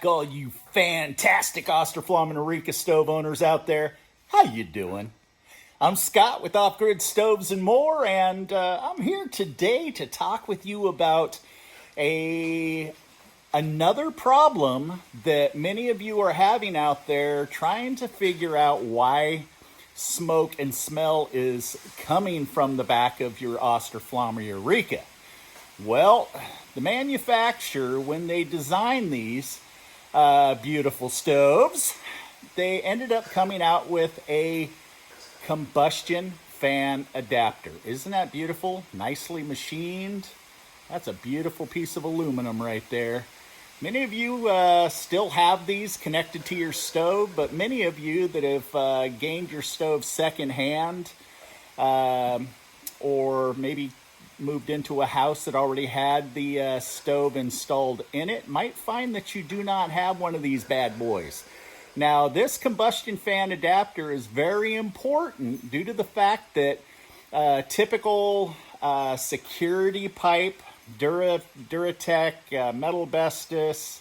all you fantastic Austroflamm Rika stove owners out there. How you doing? I'm Scott with Off Grid Stoves and More, and I'm here today to talk with you about another problem that many of you are having out there, trying to figure out why smoke and smell is coming from the back of your Austroflamm Rika. Well, the manufacturer, when they designed these beautiful stoves, they ended up coming out with a combustion fan adapter. Isn't that beautiful? Nicely machined. That's a beautiful piece of aluminum right there. Many of you still have these connected to your stove, but many of you that have gained your stove secondhand or maybe moved into a house that already had the stove installed in it might find that you do not have one of these bad boys. Now, this combustion fan adapter is very important due to the fact that typical security pipe, Duratec, metal bestis,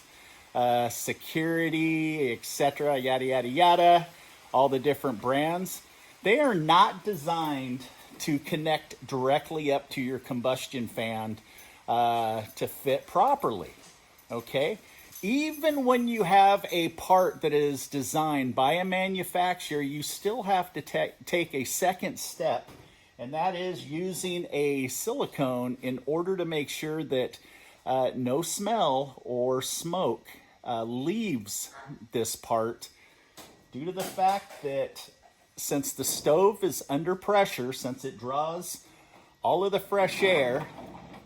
security, etc., yada, yada, yada, all the different brands, they are not designed to connect directly up to your combustion fan to fit properly, okay? Even when you have a part that is designed by a manufacturer, you still have to take a second step, and that is using a silicone in order to make sure that no smell or smoke leaves this part, due to the fact that since the stove is under pressure, since it draws all of the fresh air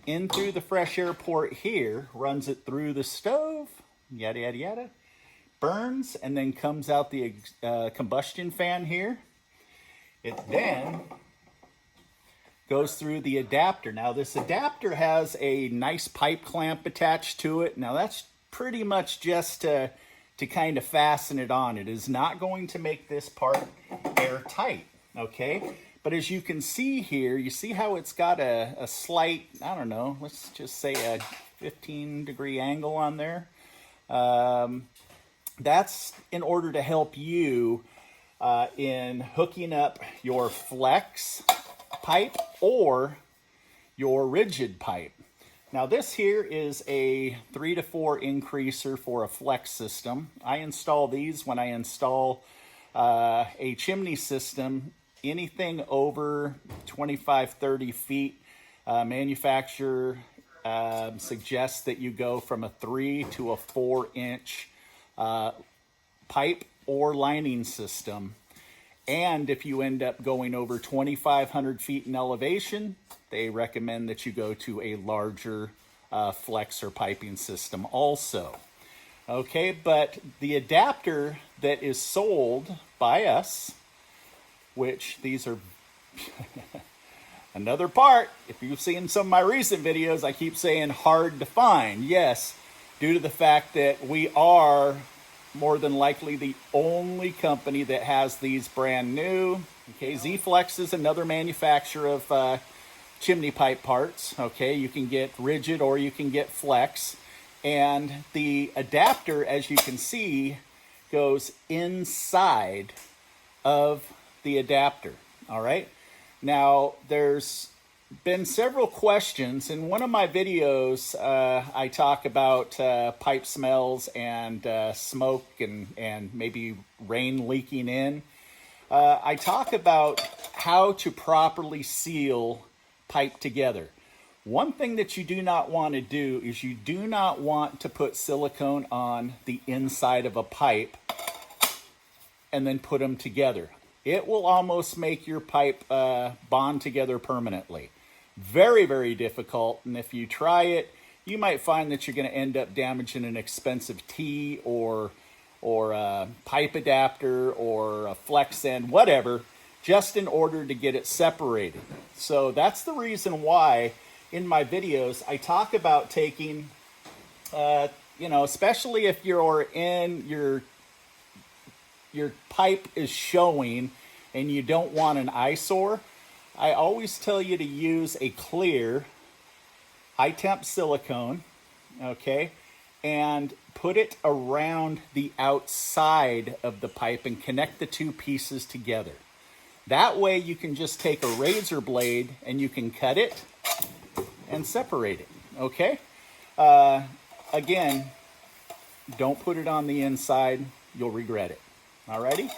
in through the fresh air port here, runs it through the stove, yada, yada, yada, burns, and then comes out the combustion fan here. It then goes through the adapter. Now, this adapter has a nice pipe clamp attached to it. Now, that's pretty much just to kind of fasten it on. It is not going to make this part airtight, okay? But as you can see here, you see how it's got a slight, I don't know, let's just say a 15-degree angle on there. That's in order to help you in hooking up your flex pipe or your rigid pipe. Now, this here is a 3 to 4 increaser for a flex system. I install these when I install a chimney system. Anything over 25, 30 feet, manufacturer suggests that you go from a 3 to a 4-inch pipe or lining system. And if you end up going over 2,500 feet in elevation, they recommend that you go to a larger flex or piping system also. Okay, but the adapter that is sold by us, which these are another part, if you've seen some of my recent videos, I keep saying hard to find. Yes, due to the fact that we are more than likely the only company that has these brand new. Okay, Z-Flex is another manufacturer of chimney pipe parts. Okay, you can get rigid or you can get flex. And the adapter, as you can see, goes inside of the adapter. All right. Now, there's been several questions. In one of my videos, I talk about pipe smells and smoke and maybe rain leaking in. I talk about how to properly seal pipe together. One thing that you do not want to do is you do not want to put silicone on the inside of a pipe and then put them together. It will almost make your pipe bond together permanently. Very, very difficult. And if you try it, you might find that you're going to end up damaging an expensive T or a pipe adapter or a flex end, whatever, just in order to get it separated. So that's the reason why in my videos I talk about taking, especially if you're in your pipe is showing and you don't want an eyesore, I always tell you to use a clear high temp silicone, okay? and put it around the outside of the pipe and connect the two pieces together. That way you can just take a razor blade and you can cut it and separate it, okay? Again, don't put it on the inside. You'll regret it, alrighty?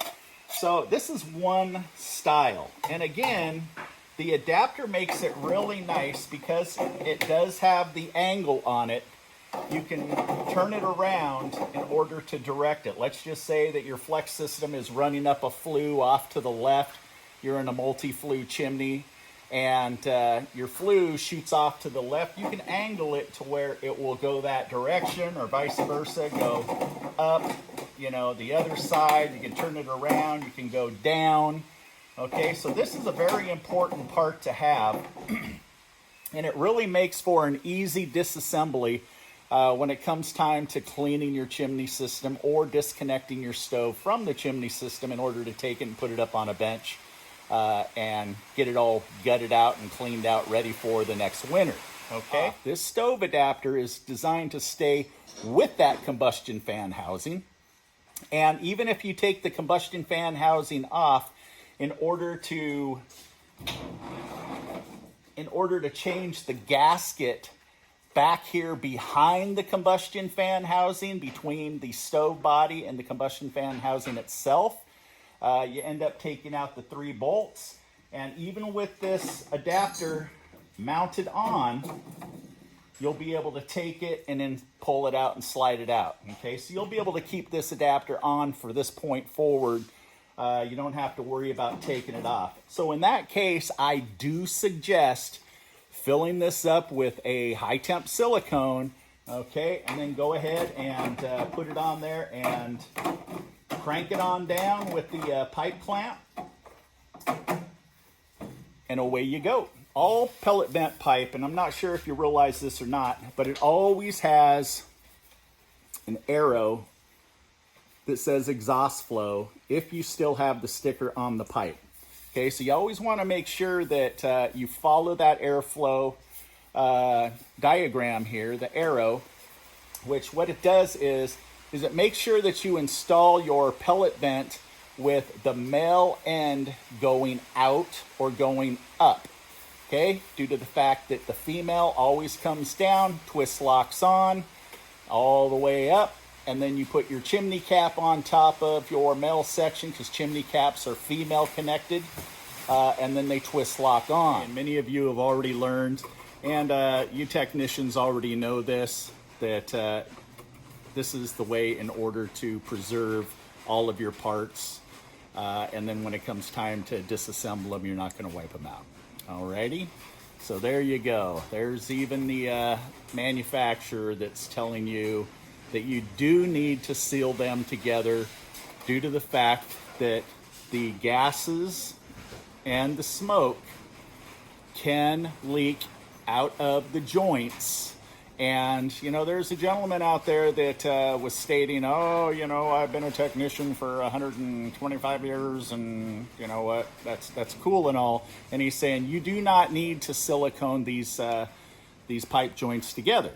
So this is one style. And again, the adapter makes it really nice because it does have the angle on it. You can turn it around in order to direct it. Let's just say that your flex system is running up a flue off to the left. You're in a multi-flue chimney and your flue shoots off to the left. You can angle it to where it will go that direction or vice versa, go up, you know, the other side. You can turn it around, you can go down. Okay, so this is a very important part to have, and it really makes for an easy disassembly when it comes time to cleaning your chimney system or disconnecting your stove from the chimney system in order to take it and put it up on a bench and get it all gutted out and cleaned out, ready for the next winter. Okay, this stove adapter is designed to stay with that combustion fan housing, and even if you take the combustion fan housing off, in order to change the gasket back here behind the combustion fan housing, between the stove body and the combustion fan housing itself, you end up taking out the 3 bolts. And even with this adapter mounted on, you'll be able to take it and then pull it out and slide it out. Okay, so you'll be able to keep this adapter on for this point forward. You don't have to worry about taking it off. So in that case, I do suggest filling this up with a high temp silicone, okay, and then go ahead and put it on there and crank it on down with the pipe clamp, and away you go. All pellet vent pipe, and I'm not sure if you realize this or not, but it always has an arrow that says exhaust flow if you still have the sticker on the pipe. Okay, so you always want to make sure that you follow that airflow diagram here, the arrow, which what it does is it makes sure that you install your pellet vent with the male end going out or going up. Okay, due to the fact that the female always comes down, twist locks on all the way up, and then you put your chimney cap on top of your male section, because chimney caps are female connected, and then they twist lock on. And many of you have already learned, and you technicians already know this, that this is the way in order to preserve all of your parts, and then when it comes time to disassemble them, you're not going to wipe them out. Alrighty, so there you go. There's even the manufacturer that's telling you that you do need to seal them together due to the fact that the gases and the smoke can leak out of the joints. And, you know, there's a gentleman out there that was stating, oh, you know, I've been a technician for 125 years and, you know what, that's cool and all. And he's saying you do not need to silicone these pipe joints together.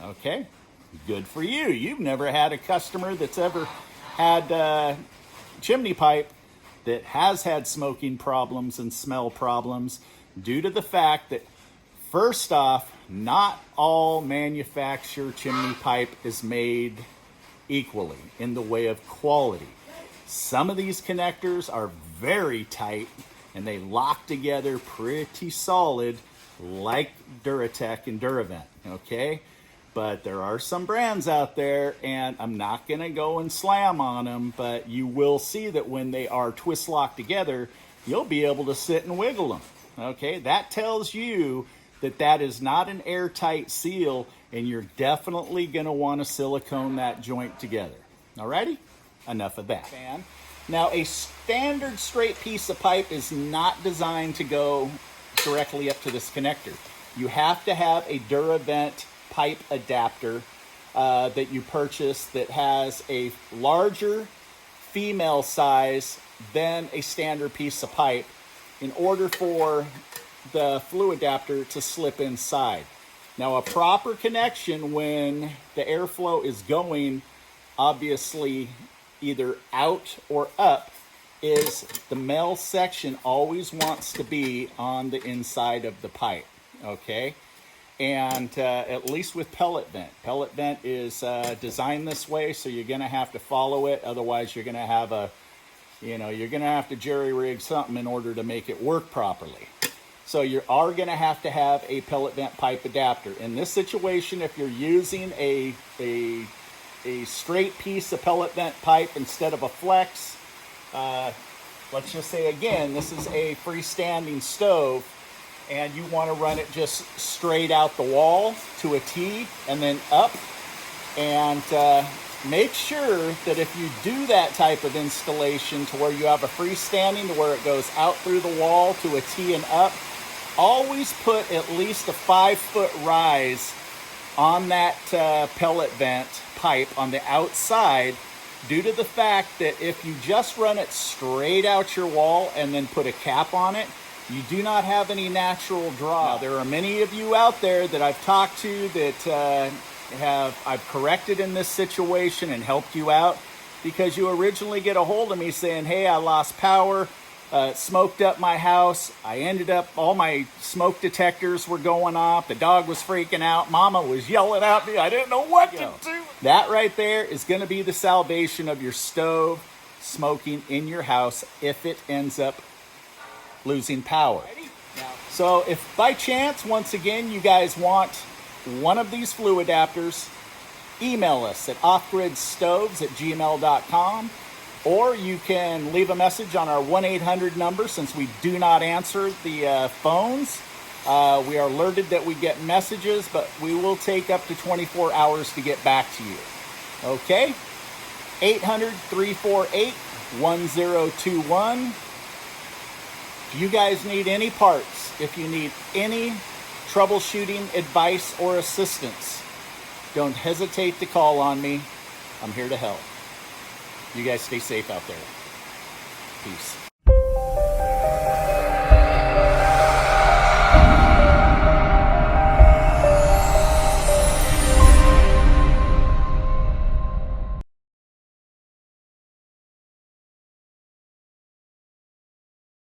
Okay? Good for you. You've never had a customer that's ever had chimney pipe that has had smoking problems and smell problems due to the fact that, first off, not all manufactured chimney pipe is made equally in the way of quality. Some of these connectors are very tight and they lock together pretty solid, like Duratec and Duravent, okay? But there are some brands out there, and I'm not going to go and slam on them, but you will see that when they are twist locked together, you'll be able to sit and wiggle them. Okay, that tells you that that is not an airtight seal, and you're definitely going to want to silicone that joint together. Alrighty, enough of that. Now, a standard straight piece of pipe is not designed to go directly up to this connector. You have to have a Duravent pipe adapter that you purchase that has a larger female size than a standard piece of pipe in order for the flue adapter to slip inside. Now, a proper connection when the airflow is going, obviously, either out or up, is the male section always wants to be on the inside of the pipe, okay? And at least with pellet vent. Pellet vent is designed this way, so you're gonna have to follow it. Otherwise, you're gonna have you're gonna have to jerry-rig something in order to make it work properly. So you are going to have a pellet vent pipe adapter. In this situation, if you're using a straight piece of pellet vent pipe instead of a flex, let's just say again, this is a freestanding stove, and you want to run it just straight out the wall to a T and then up. And make sure that if you do that type of installation to where you have a freestanding to where it goes out through the wall to a T and up, always put at least a 5-foot rise on that pellet vent pipe on the outside, due to the fact that if you just run it straight out your wall and then put a cap on it, you do not have any natural draw. Now, there are many of you out there that I've talked to that I've corrected in this situation and helped you out, because you originally get a hold of me saying, hey, I lost power. Smoked up my house. I ended up, all my smoke detectors were going off. The dog was freaking out. Mama was yelling at me. I didn't know what to do. That right there is going to be the salvation of your stove smoking in your house if it ends up losing power. So if by chance, once again, you guys want one of these flue adapters, email us at offgridstoves@gmail.com. Or you can leave a message on our 1-800 number, since we do not answer the phones. We are alerted that we get messages, but we will take up to 24 hours to get back to you. Okay? 800-348-1021. If you guys need any parts, if you need any troubleshooting advice or assistance, don't hesitate to call on me. I'm here to help. You guys stay safe out there. Peace.